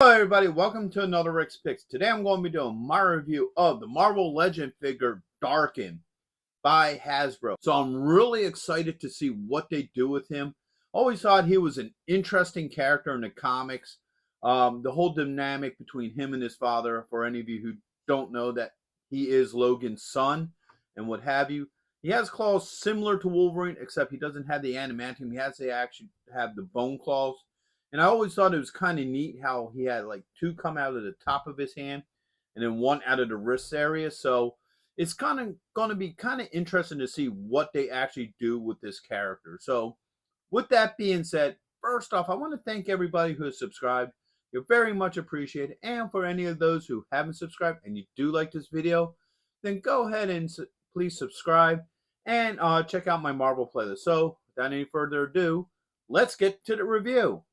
Hello everybody, welcome to another Rick's Picks. Today I'm going to be doing my review of the Marvel Legend figure Daken by Hasbro. So I'm really excited to see what they do with him. Always thought he was an interesting character in the comics. The whole dynamic between him and his father, for any of you who don't know that he is Logan's son and what have you. He has claws similar to Wolverine, except he doesn't have the adamantium. He has to actually have the bone claws. And I always thought it was kind of neat how he had like two come out of the top of his hand and then one out of the wrist area. So it's kind of going to be kind of interesting to see what they actually do with this character. So with that being said, first off, I want to thank everybody who has subscribed. You're very much appreciated. And for any of those who haven't subscribed and you do like this video, then go ahead and please subscribe and check out my Marvel playlist. So without any further ado, let's get to the review.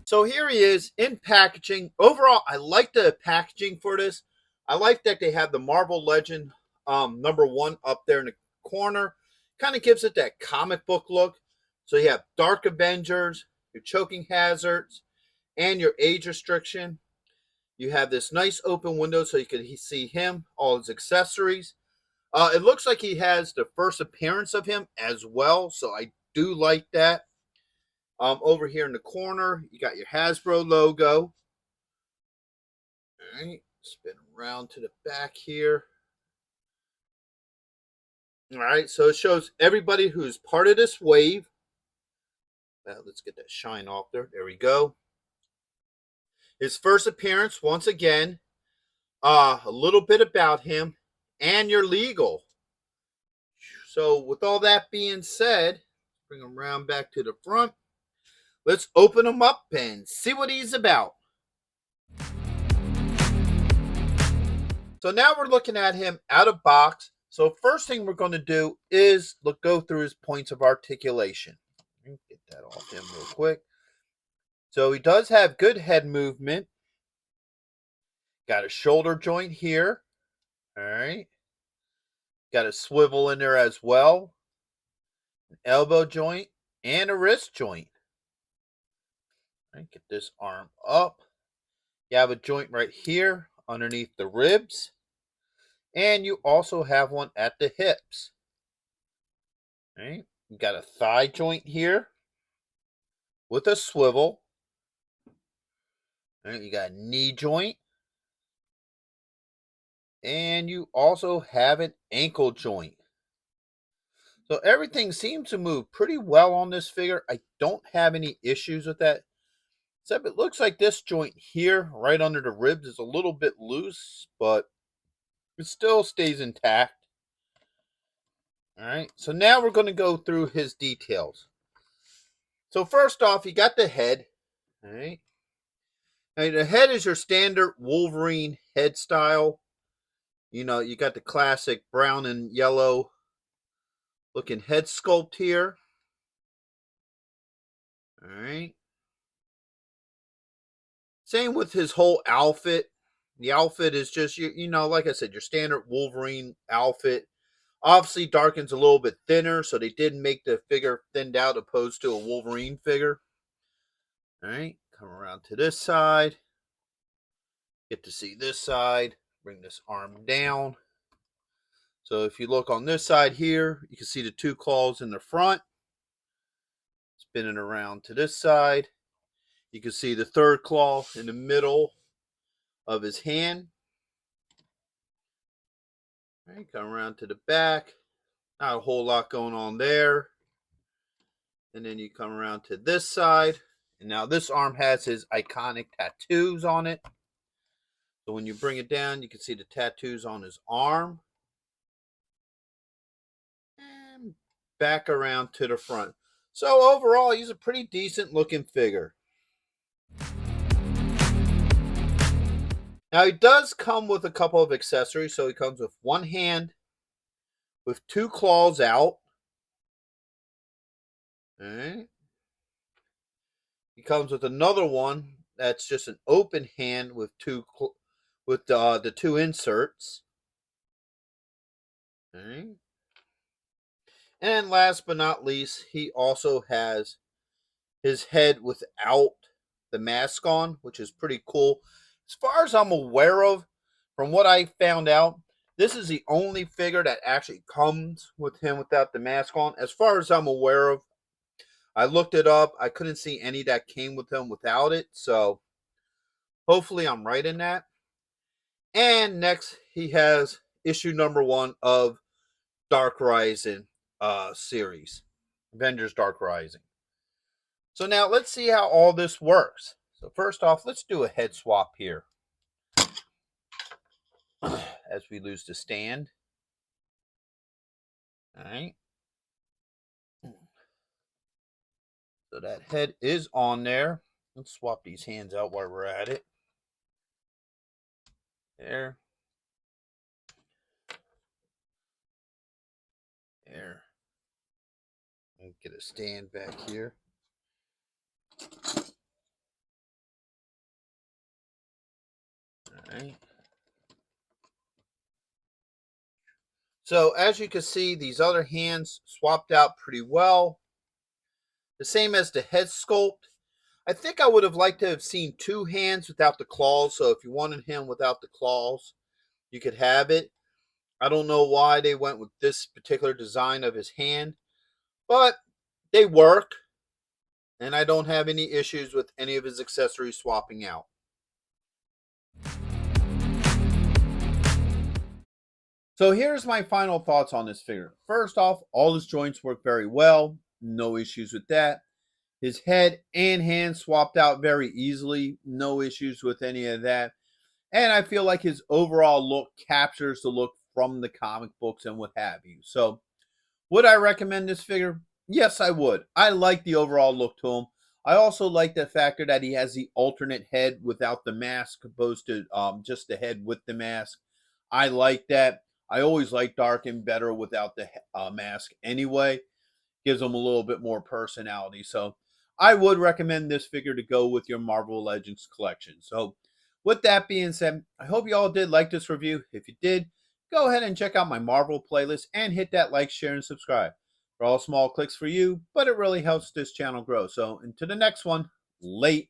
So here he is in packaging. Overall, I like the packaging for this. I like that they have the Marvel Legend #1 up there in the corner. Kind of gives it that comic book look. So you have Dark Avengers, your choking hazards, and your age restriction. You have this nice open window so you can see him, all his accessories. It looks like he has the first appearance of him as well, so I do like that. Over here in the corner, you got your Hasbro logo. All right, spin around to the back here. All right, so it shows everybody who's part of this wave. Well, let's get that shine off there. There we go. His first appearance, once again. A little bit about him and your legal. So with all that being said, bring him around back to the front. Let's open him up and see what he's about. So now we're looking at him out of box. So first thing we're going to do is go through his points of articulation. Get that off him real quick. So he does have good head movement. Got a shoulder joint here. All right. Got a swivel in there as well. An elbow joint and a wrist joint. All right, get this arm up. You have a joint right here underneath the ribs. And you also have one at the hips. All right. You got a thigh joint here with a swivel. All right, you got a knee joint. And you also have an ankle joint. So everything seems to move pretty well on this figure. I don't have any issues with that. Except it looks like this joint here, right under the ribs, is a little bit loose, but it still stays intact. All right, so now we're going to go through his details. So first off, you got the head. All right. Now, the head is your standard Wolverine head style. You know, you got the classic brown and yellow looking head sculpt here. All right. Same with his whole outfit. The outfit is just, you know, like I said, your standard Wolverine outfit. Obviously, Daken's a little bit thinner, so they did make the figure thinned out opposed to a Wolverine figure. All right, come around to this side. Get to see this side. Bring this arm down. So if you look on this side here, you can see the two claws in the front. Spinning around to this side. You can see the third claw in the middle of his hand. All right, come around to the back. Not a whole lot going on there. And then you come around to this side. And now this arm has his iconic tattoos on it. So when you bring it down, you can see the tattoos on his arm. And back around to the front. So overall, he's a pretty decent looking figure. Now he does come with a couple of accessories. So he comes with one hand with two claws out. All right. He comes with another one that's just an open hand with the two inserts. All right. And last but not least, he also has his head without the mask on, which is pretty cool. As far as I'm aware of, from what I found out, this is the only figure that actually comes with him without the mask on. As far as I'm aware of, I looked it up. I couldn't see any that came with him without it. So hopefully I'm right in that. And next, he has issue number 1 of Dark Rising series, Avengers Dark Rising. So now let's see how all this works. So first off, let's do a head swap here as we lose the stand. All right. So that head is on there. Let's swap these hands out while we're at it. There. There. I'll get a stand back here. All right. So as you can see, these other hands swapped out pretty well. The same as the head sculpt. I think I would have liked to have seen 2 hands without the claws. So if you wanted him without the claws, you could have it. I don't know why they went with this particular design of his hand, but they work. And I don't have any issues with any of his accessories swapping out. So here's my final thoughts on this figure. First off, all his joints work very well. No issues with that. His head and hands swapped out very easily. No issues with any of that. And I feel like his overall look captures the look from the comic books and what have you. So would I recommend this figure? Yes, I would. I like the overall look to him. I also like the factor that he has the alternate head without the mask opposed to just the head with the mask. I like that. I always like Daken better without the mask anyway. Gives him a little bit more personality. So I would recommend this figure to go with your Marvel Legends collection. So with that being said, I hope you all did like this review. If you did, go ahead and check out my Marvel playlist and hit that like, share, and subscribe. They're all small clicks for you, but it really helps this channel grow. So until the next one, late.